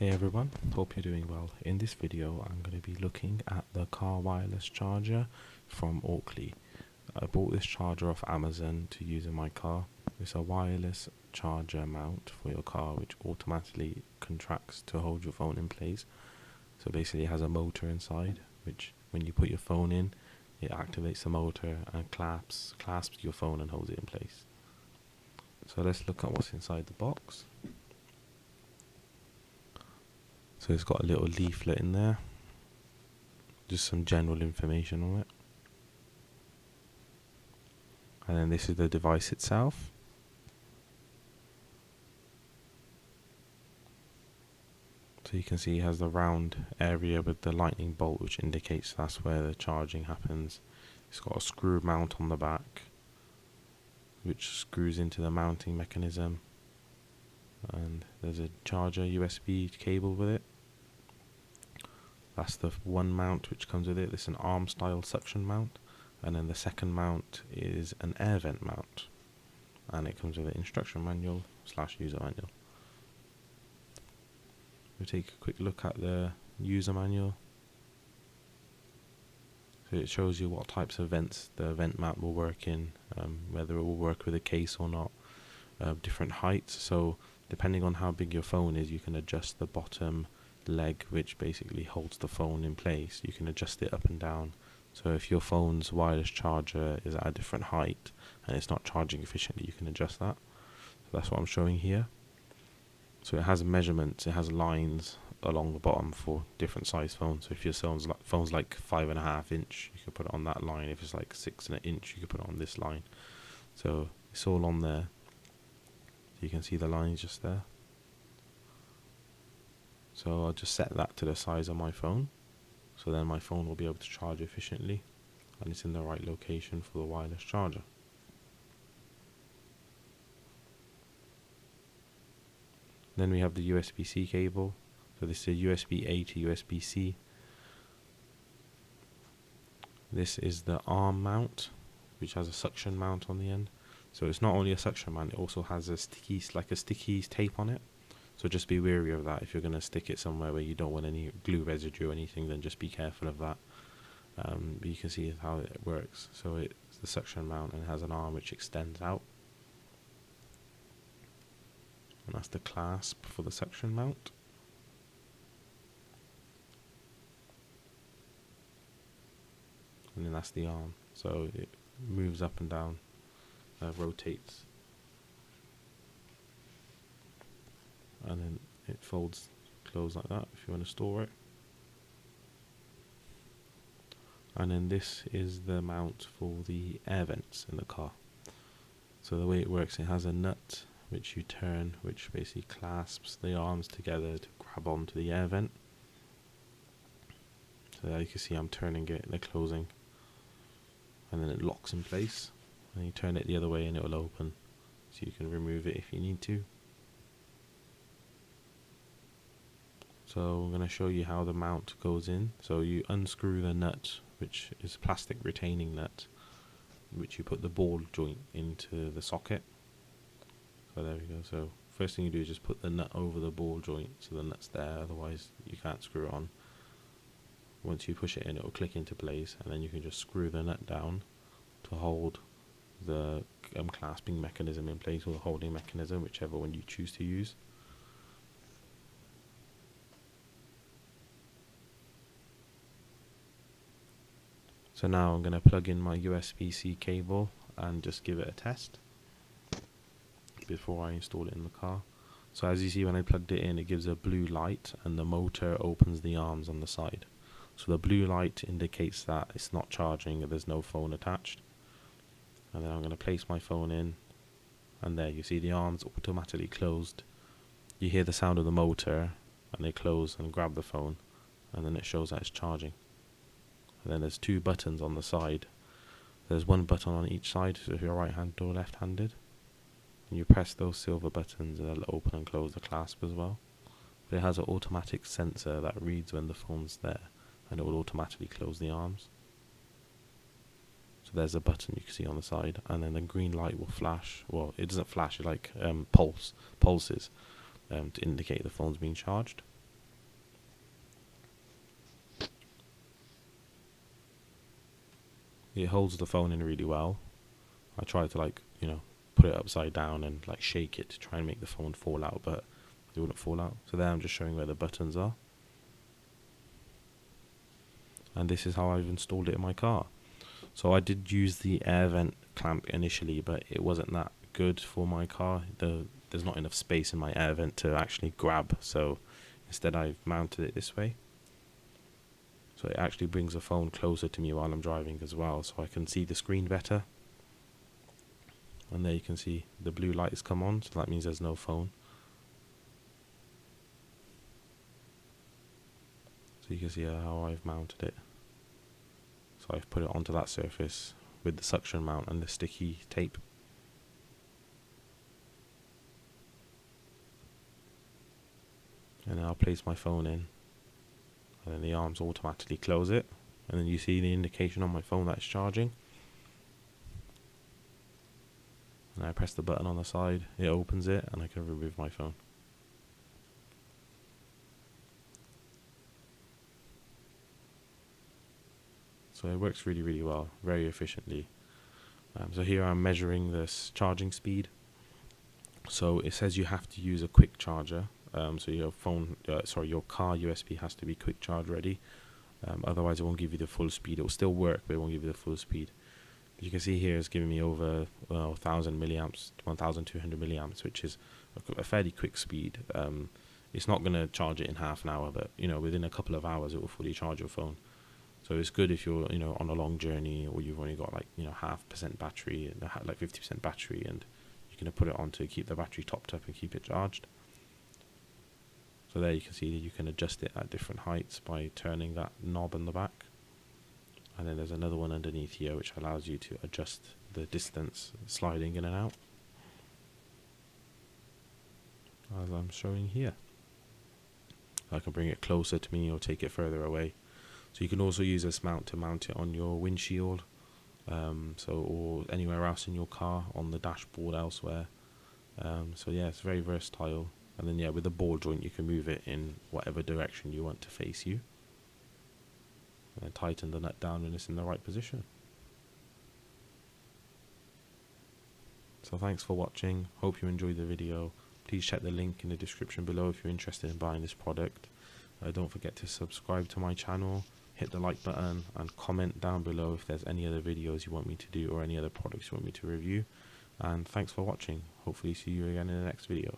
Hey everyone, hope you're doing well. In this video I'm going to be looking at the car wireless charger from Auckly. I bought this charger off Amazon to use in my car. It's a wireless charger mount for your car which automatically contracts to hold your phone in place. So basically it has a motor inside which when you put your phone in, it activates the motor and clasps your phone and holds it in place. So let's look at what's inside the box. So it's got a little leaflet in there, just some general information on it. And then this is the device itself. So you can see it has the round area with the lightning bolt, which indicates that's where the charging happens. It's got a screw mount on the back, which screws into the mounting mechanism. And there's a charger USB cable with it. That's the one mount which comes with it. It's an arm style suction mount, and then the second mount is an air vent mount, and it comes with an instruction manual / user manual. We'll take a quick look at the user manual. So it shows you what types of vents the vent mount will work in, whether it will work with a case or not, different heights. So depending on how big your phone is, you can adjust the bottom leg which basically holds the phone in place. You can adjust it up and down. So if your phone's wireless charger is at a different height and it's not charging efficiently, you can adjust that. So that's what I'm showing here. So it has measurements, it has lines along the bottom for different size phones. So if your phone's like 5.5 inch, you can put it on that line. If it's like 6 inch, you can put it on this line. So it's all on there. So you can see the lines just there. So I'll just set that to the size of my phone, so then my phone will be able to charge efficiently and it's in the right location for the wireless charger. Then we have the USB-C cable. So this is USB-A to USB-C. This is the arm mount, which has a suction mount on the end. So it's not only a suction mount, it also has a sticky tape on it. So just be wary of that. If you're going to stick it somewhere where you don't want any glue residue or anything, then just be careful of that. But you can see how it works. So it's the suction mount and it has an arm which extends out. And that's the clasp for the suction mount. And then that's the arm. So it moves up and down, rotates. And then it folds closed like that if you want to store it. And then this is the mount for the air vents in the car. So the way it works, it has a nut which you turn, which basically clasps the arms together to grab onto the air vent. So there you can see I'm turning it, they're closing, and then it locks in place. And you turn it the other way and it will open, so you can remove it if you need to. So I'm going to show you how the mount goes in. So you unscrew the nut, which is a plastic retaining nut, which you put the ball joint into the socket. So there we go. So first thing you do is just put the nut over the ball joint so the nut's there, otherwise you can't screw it on. Once you push it in, it will click into place, and then you can just screw the nut down to hold the clasping mechanism in place, or the holding mechanism, whichever one you choose to use. So now I'm going to plug in my USB-C cable and just give it a test before I install it in the car. So as you see, when I plugged it in, it gives a blue light and the motor opens the arms on the side. So the blue light indicates that it's not charging and there's no phone attached. And then I'm going to place my phone in, and there you see the arms automatically closed. You hear the sound of the motor and they close and grab the phone, and then it shows that it's charging. And then there's two buttons on the side. There's one button on each side, so if you're right-handed or left-handed. And you press those silver buttons and it'll open and close the clasp as well. But it has an automatic sensor that reads when the phone's there, and it will automatically close the arms. So there's a button you can see on the side, and then the green light will flash. Well, it doesn't flash, it like pulses to indicate the phone's being charged. It holds the phone in really well. I tried to like, put it upside down and like shake it to try and make the phone fall out, but it wouldn't fall out. So there I'm just showing where the buttons are. And this is how I've installed it in my car. So I did use the air vent clamp initially, but it wasn't that good for my car. There's not enough space in my air vent to actually grab, so instead I've mounted it this way. So it actually brings the phone closer to me while I'm driving as well, so I can see the screen better. And there you can see the blue light has come on, so that means there's no phone. So you can see how I've mounted it. So I've put it onto that surface with the suction mount and the sticky tape. And then I'll place my phone in, and then the arms automatically close it, and then you see the indication on my phone that it's charging. And I press the button on the side, it opens it, and I can remove my phone. So it works really, really well, very efficiently. So here I'm measuring this charging speed. So it says you have to use a quick charger. So your your car USB has to be quick charge ready. Otherwise it won't give you the full speed. It will still work, but it won't give you the full speed. You can see here it's giving me over 1000 milliamps, 1200 milliamps, which is a fairly quick speed. It's not going to charge it in half an hour, but within a couple of hours it will fully charge your phone. So it's good if you're on a long journey, or you've only got like 0.5% battery, like 50% battery, and you're going to put it on to keep the battery topped up and keep it charged. So there you can see that you can adjust it at different heights by turning that knob in the back. And then there's another one underneath here which allows you to adjust the distance sliding in and out, as I'm showing here. I can bring it closer to me or take it further away. So you can also use this mount to mount it on your windshield, or anywhere else in your car, on the dashboard elsewhere. So yeah, it's very versatile. And then with the ball joint you can move it in whatever direction you want to face you. And then tighten the nut down when it's in the right position. So thanks for watching, hope you enjoyed the video. Please check the link in the description below if you're interested in buying this product. Don't forget to subscribe to my channel, hit the like button, and comment down below if there's any other videos you want me to do or any other products you want me to review. And thanks for watching. Hopefully see you again in the next video.